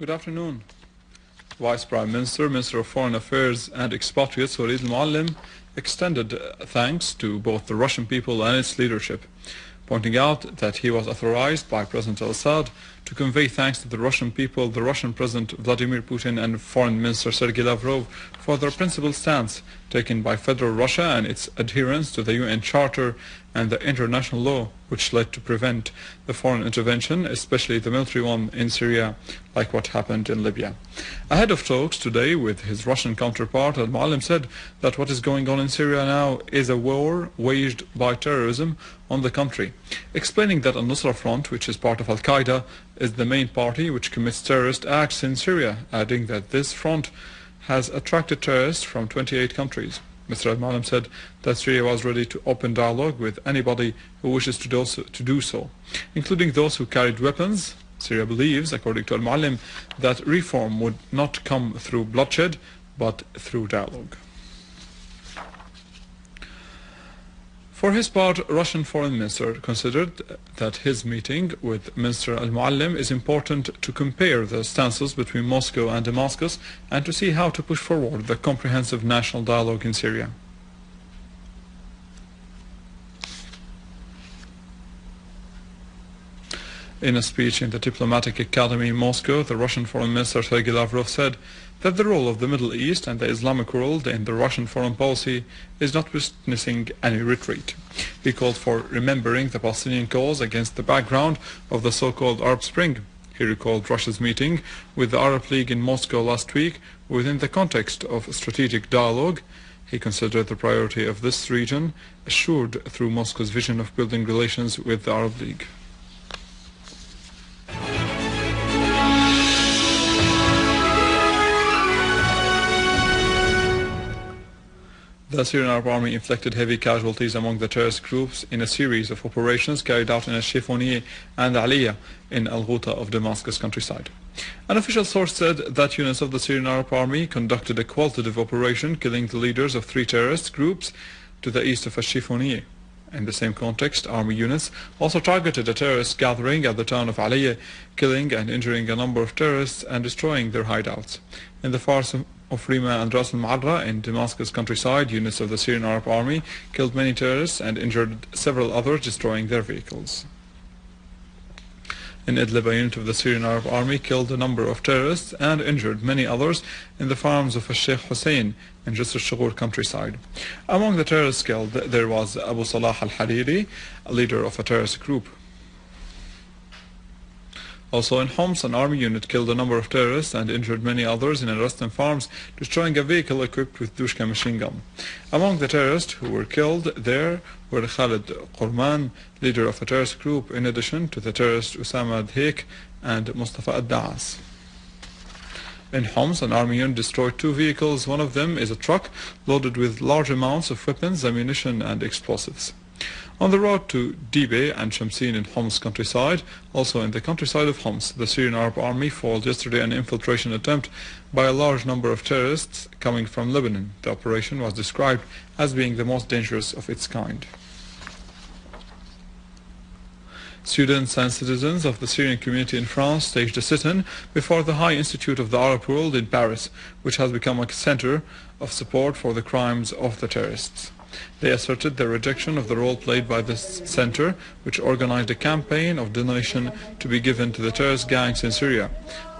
Good afternoon. Vice Prime Minister, Minister of Foreign Affairs and Expatriates Walid al-Muallim extended thanks to both the Russian people and its leadership, pointing out that he was authorized by President al-Assad to convey thanks to the Russian people, the Russian President Vladimir Putin and Foreign Minister Sergei Lavrov for their principled stance taken by federal Russia and its adherence to the UN Charter and the international law, which led to prevent the foreign intervention, especially the military one in Syria, like what happened in Libya. Ahead of talks today with his Russian counterpart, al-Muallim said that what is going on in Syria now is a war waged by terrorism on the country, explaining that al-Nusra Front, which is part of al-Qaeda, is the main party which commits terrorist acts in Syria, adding that this front has attracted terrorists from 28 countries. Mr. al-Muallim said that Syria was ready to open dialogue with anybody who wishes to do so, including those who carried weapons. Syria believes, according to al-Muallim, that reform would not come through bloodshed, but through dialogue. For his part, Russian Foreign Minister considered that his meeting with Minister al-Muallim is important to compare the stances between Moscow and Damascus and to see how to push forward the comprehensive national dialogue in Syria. In a speech in the Diplomatic Academy in Moscow, the Russian Foreign Minister Sergei Lavrov said that the role of the Middle East and the Islamic world in the Russian foreign policy is not witnessing any retreat. He called for remembering the Palestinian cause against the background of the so-called Arab Spring. He recalled Russia's meeting with the Arab League in Moscow last week within the context of strategic dialogue. He considered the priority of this region assured through Moscow's vision of building relations with the Arab League. The Syrian Arab Army inflicted heavy casualties among the terrorist groups in a series of operations carried out in Al-Shifonieh and Aliyah in Al-Ghouta of Damascus countryside. An official source said that units of the Syrian Arab Army conducted a qualitative operation killing the leaders of 3 terrorist groups to the east of Al-Shifonieh. In the same context, army units also targeted a terrorist gathering at the town of Aliyah, killing and injuring a number of terrorists and destroying their hideouts. In the fars of Rima and Ras al-Ma'arra in Damascus countryside, units of the Syrian Arab Army killed many terrorists and injured several others, destroying their vehicles. In Idlib, a unit of the Syrian Arab Army killed a number of terrorists and injured many others in the farms of Sheikh Hussein in Jisr al-Shughur countryside. Among the terrorists killed, there was Abu Salah al-Hariri, a leader of a terrorist group. Also in Homs, an army unit killed a number of terrorists and injured many others in Al-Rastam farms, destroying a vehicle equipped with Dushka machine gun. Among the terrorists who were killed there were Khalid Qurman, leader of a terrorist group, in addition to the terrorist Usama Dhek and Mustafa Ad-Daas. In Homs, an army unit destroyed 2 vehicles. One of them is a truck loaded with large amounts of weapons, ammunition and explosives. On the road to Dibe and Shamsin in Homs countryside, also in the countryside of Homs, the Syrian Arab Army foiled yesterday an infiltration attempt by a large number of terrorists coming from Lebanon. The operation was described as being the most dangerous of its kind. Students and citizens of the Syrian community in France staged a sit-in before the High Institute of the Arab World in Paris, which has become a center of support for the crimes of the terrorists. They asserted their rejection of the role played by this center, which organized a campaign of donation to be given to the terrorist gangs in Syria.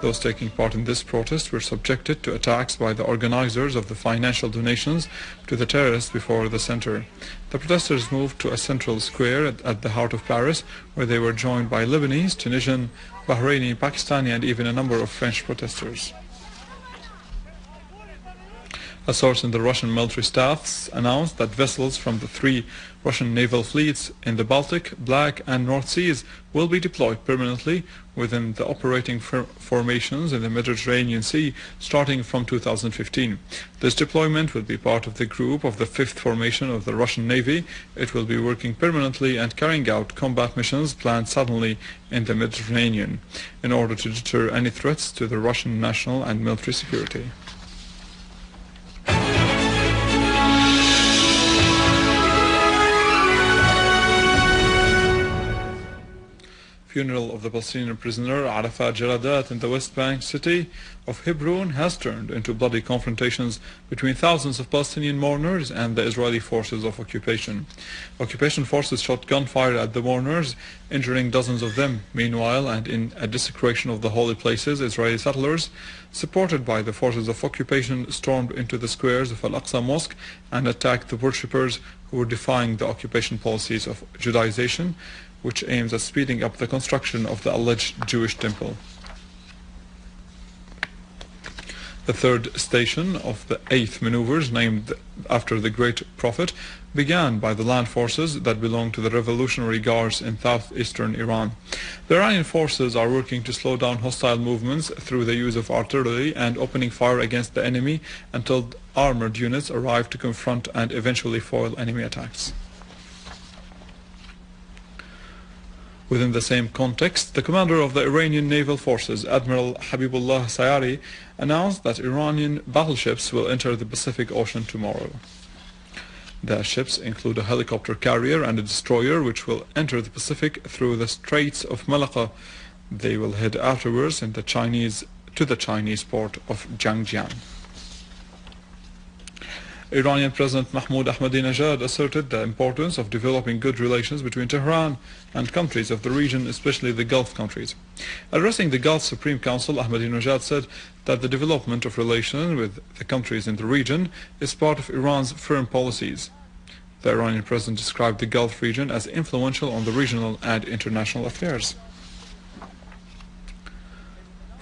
Those taking part in this protest were subjected to attacks by the organizers of the financial donations to the terrorists before the center. The protesters moved to a central square at the heart of Paris, where they were joined by Lebanese, Tunisian, Bahraini, Pakistani and even a number of French protesters. A source in the Russian military staffs announced that vessels from the 3 Russian naval fleets in the Baltic, Black and North Seas will be deployed permanently within the operating formations in the Mediterranean Sea starting from 2015. This deployment will be part of the group of the 5th formation of the Russian Navy. It will be working permanently and carrying out combat missions planned suddenly in the Mediterranean in order to deter any threats to the Russian national and military security. funeral of the Palestinian prisoner Arafat Jaradat in the West Bank city of Hebron has turned into bloody confrontations between thousands of Palestinian mourners and the Israeli forces of occupation. Occupation forces shot gunfire at the mourners, injuring dozens of them. Meanwhile, and in a desecration of the holy places, Israeli settlers, supported by the forces of occupation, stormed into the squares of Al-Aqsa Mosque and attacked the worshippers who were defying the occupation policies of Judaization, which aims at speeding up the construction of the alleged Jewish temple. The third station of the 8th maneuvers, named after the great prophet, began by the land forces that belong to the Revolutionary Guards in southeastern Iran. The Iranian forces are working to slow down hostile movements through the use of artillery and opening fire against the enemy until armored units arrive to confront and eventually foil enemy attacks. Within the same context, the commander of the Iranian naval forces, Admiral Habibullah Sayari, announced that Iranian battleships will enter the Pacific Ocean tomorrow. The ships include a helicopter carrier and a destroyer which will enter the Pacific through the Straits of Malacca. They will head afterwards to the Chinese port of Zhangjiang. Iranian President Mahmoud Ahmadinejad asserted the importance of developing good relations between Tehran and countries of the region, especially the Gulf countries. Addressing the Gulf Supreme Council, Ahmadinejad said that the development of relations with the countries in the region is part of Iran's foreign policies. The Iranian president described the Gulf region as influential on the regional and international affairs.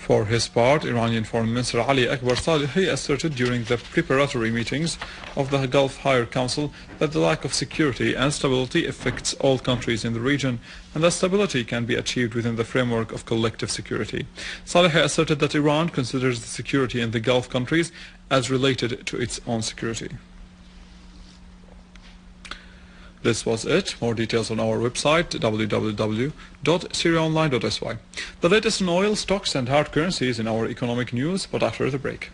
For his part, Iranian Foreign Minister Ali Akbar Salehi asserted during the preparatory meetings of the Gulf Higher Council that the lack of security and stability affects all countries in the region and that stability can be achieved within the framework of collective security. Salehi asserted that Iran considers the security in the Gulf countries as related to its own security. This was it. More details on our website www.syriaonline.sy. The latest in oil, stocks and hard currencies in our economic news, but after the break.